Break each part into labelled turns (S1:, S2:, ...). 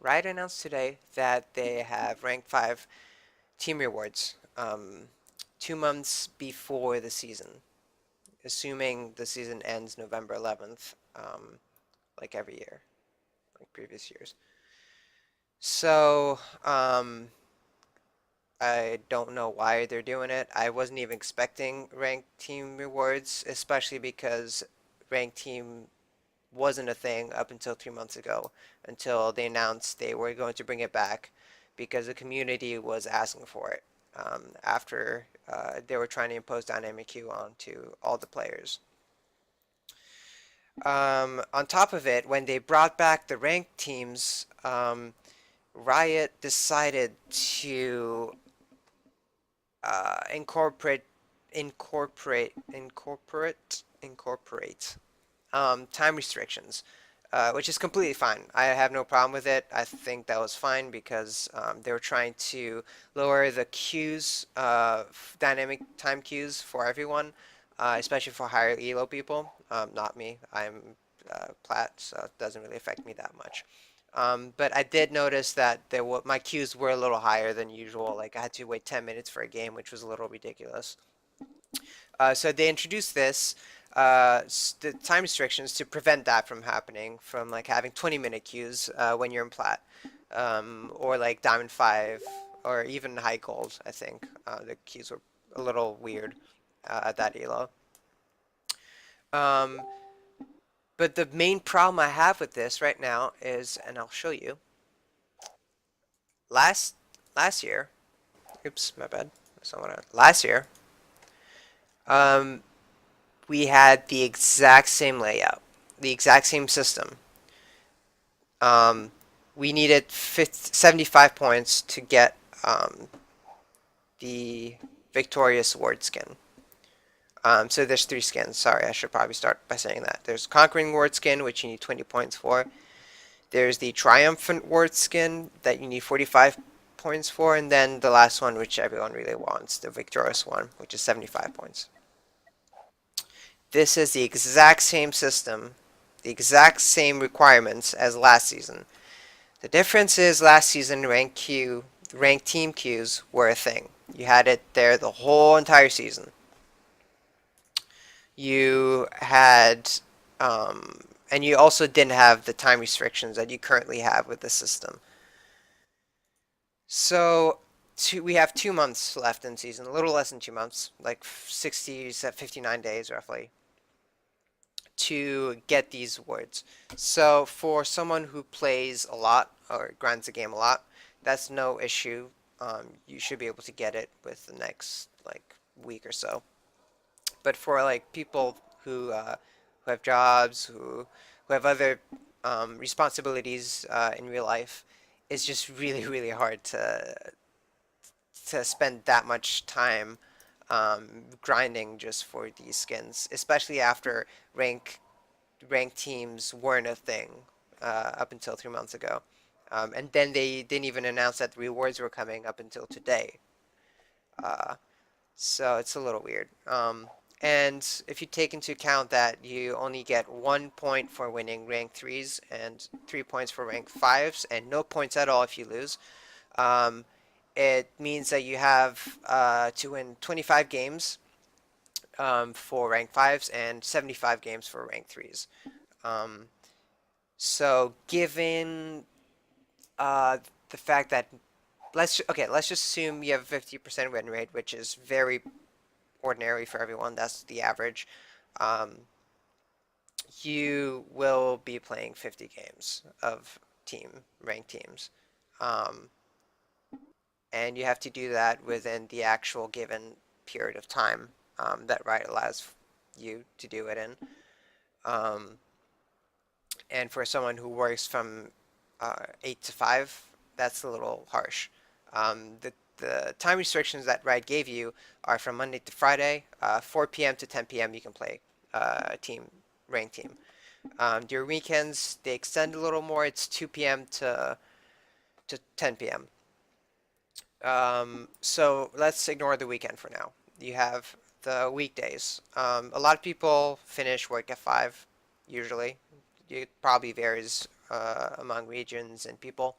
S1: Riot announced today that they have rank 5 team rewards 2 months before the season, assuming the season ends November 11th, like every year, like previous years. So, I don't know why they're doing it. I wasn't even expecting ranked team rewards, especially because ranked team wasn't a thing up until 3 months ago, until they announced they were going to bring it back because the community was asking for it after they were trying to impose dynamic queue onto all the players. On top of it, when they brought back the ranked teams, Riot decided to incorporate time restrictions, which is completely fine. I have no problem with it. I think that was fine because they were trying to lower the queues, dynamic time queues for everyone, especially for higher elo people. Not me. I'm plat, so it doesn't really affect me that much. But I did notice that my queues were a little higher than usual. Like I had to wait 10 minutes for a game, which was a little ridiculous. So they introduced this the time restrictions to prevent that from happening, from like having 20-minute queues when you're in plat, or like Diamond 5, or even High Gold. I think the queues were a little weird at that elo. Um, but the main problem I have with this right now is, and I'll show you, last last year, oops, my bad. Last year, um, we had the exact same layout, the exact same system. Um, we needed 75 points to get the victorious ward skin. So there's 3 skins. Sorry, I should probably start by saying that. There's Conquering Ward skin, which you need 20 points for. There's the Triumphant Ward skin that you need 45 points for, and then the last one, which everyone really wants, the Victorious one, which is 75 points. This is the exact same system, the exact same requirements as last season. The difference is last season ranked team queues were a thing. You had it there the whole entire season. You had, and you also didn't have the time restrictions that you currently have with the system. So we have 2 months left in season, a little less than 2 months, like 60 to 59 days roughly, to get these words. So for someone who plays a lot or grinds the game a lot, that's no issue. You should be able to get it with the next like week or so. But for like people who have jobs, who have other responsibilities in real life, it's just really really hard to spend that much time grinding just for these skins, especially after ranked teams weren't a thing up until 3 months ago. And then they didn't even announce that the rewards were coming up until today. Uh, so it's a little weird. And if you take into account that you only get 1 point for winning rank 3s and 3 points for rank 5s and no points at all if you lose, um, it means that you have to win 25 games for rank 5s and 75 games for rank 3s. Um, so given uh, the fact that let's just assume you have a 50% win rate, which is very ordinary for everyone. That's the average. Um, you will be playing 50 games of ranked teams. Um, and you have to do that within the actual given period of time that Riot allows you to do it in. Um, and for someone who works from 8 to 5, that's a little harsh. The time restrictions that Riot gave you are from Monday to Friday, 4 p.m. to 10 p.m. You can play ranked team. During weekends, they extend a little more. It's 2 p.m. to 10 p.m. So let's ignore the weekend for now. You have the weekdays. A lot of people finish work at 5, usually. It probably varies among regions and people.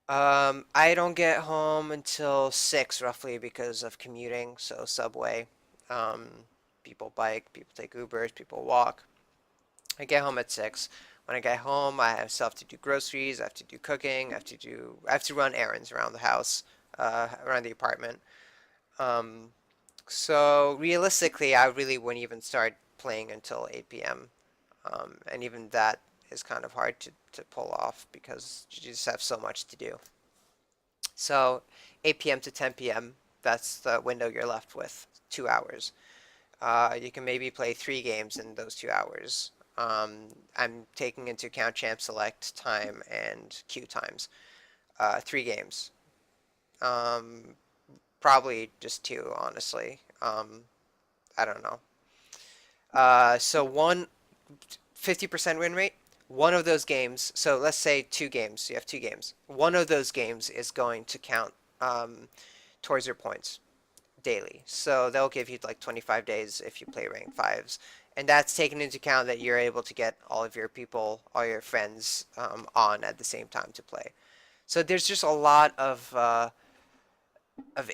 S1: I don't get home until 6 roughly because of commuting, so subway. Um, People bike, people take Ubers, people walk. I get home at 6. When I get home, I have stuff to do groceries, I have to do cooking, I have to run errands around the house, around the apartment. Um, so realistically, I really wouldn't even start playing until 8 p.m. And even that is kind of hard to pull off because you just have so much to do. So 8 p.m. to 10 p.m., that's the window you're left with, 2 hours. You can maybe play 3 games in those 2 hours. I'm taking into account champ select time and queue times. 3 games. Um, Probably just two, honestly. I don't know. So one 50% win rate. One of those games, so let's say 2 games, you have 2 games. One of those games is going to count um, towards your points daily. So they'll give you like 25 days if you play rank fives. And that's taken into account that you're able to get all of your people, all your friends on at the same time to play. So there's just a lot of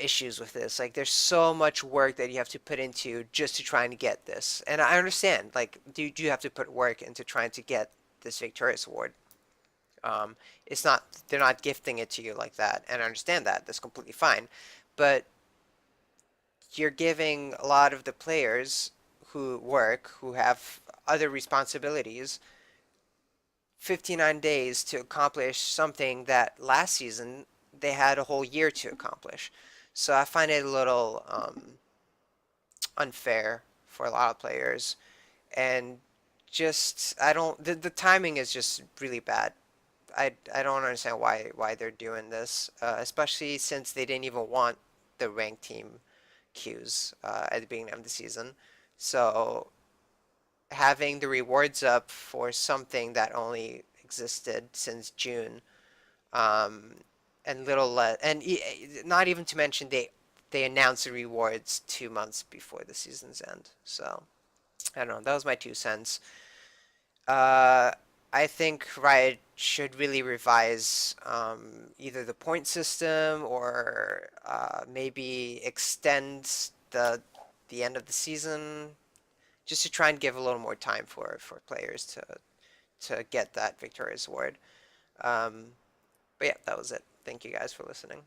S1: issues with this. Like there's so much work that you have to put into just to try and get this. And I understand, like, do you have to put work into trying to get this victorious award? It's not they're not gifting it to you like that, and I understand that. That's completely fine. But you're giving a lot of the players who have other responsibilities 59 days to accomplish something that last season they had a whole year to accomplish. So I find it a little unfair for a lot of players, and just I don't the timing is just really bad. I don't understand why they're doing this, especially since they didn't even want the ranked team queues at the beginning of the season. So having the rewards up for something that only existed since June, um, and little less, and not even to mention they announce the rewards 2 months before the season's end. So I don't know. That was my 2 cents. Uh, I think Riot should really revise either the point system or maybe extend the end of the season just to try and give a little more time for players to get that victorious award. Um, but yeah, that was it. Thank you guys for listening.